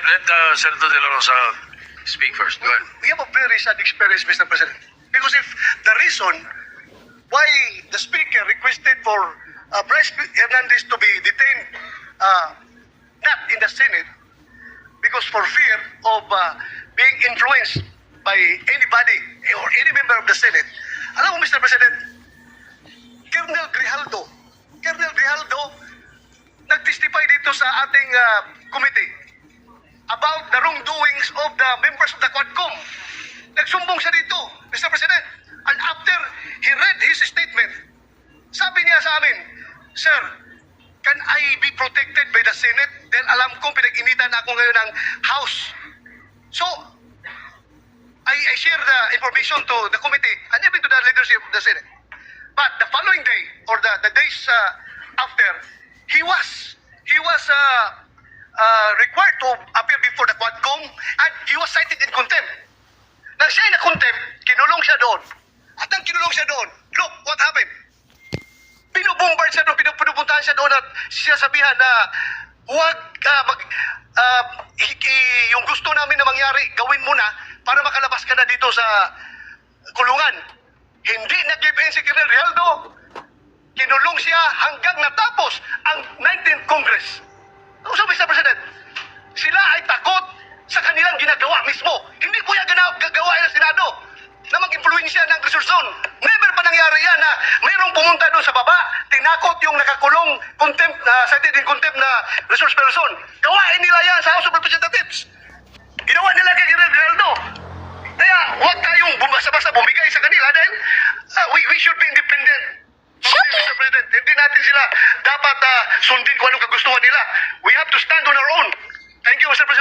let Senator De La Rosa speak first. Go ahead. We have a very sad experience, Mr. President. Because if the reason why the Speaker requested for Bryce Hernandez to be detained not in the Senate, because for fear of being influenced by anybody or any member of the Senate, alam mo, Mr. President, Colonel Grijaldo nag-testify dito sa ating committee about the wrongdoings of the members of the Quadcom. Nagsumbong siya dito, Mr. President. And after he read his statement, sabi niya sa amin, Sir, can I be protected by the Senate? Dahil alam kong pinag-initan ako ngayon ng House. So, I share the information to the committee and even to the leadership of the Senate. But the following day, or the days after, he was required to appear before the Quadcom and he was cited in contempt. Nang siya na contempt, kinulong siya doon. At nang kinulong siya doon, look what happened. Pinubombard siya doon, pinupuntahan siya doon at siya sabihan na huwag yung gusto namin na mangyari, gawin mo na para makalabas ka na dito sa kulungan. Hindi nag-give in si Colonel Grijaldo. Kinulong siya hanggang natapos ang 19th Congress. So, Mr. President, sila ay takot sa kanilang ginagawa mismo. Hindi po yan gagawa ng Senado na mag-impluensya ng resolusyon. Never pa nangyari yan na mayroong pumunta doon sa baba, tinakot yung nakakulong contempt, cited in contempt na resource person. Gawain nila yan sa House of Representatives. Ginawa nila kay Colonel Grijaldo. Kaya huwag tayong basta-basta bumigay sa kanila dahil we should be independent. Mr. President, hindi natin sila dapat sundin kung anong kagustuhan nila. We have to stand on our own. Thank you, Mr. President.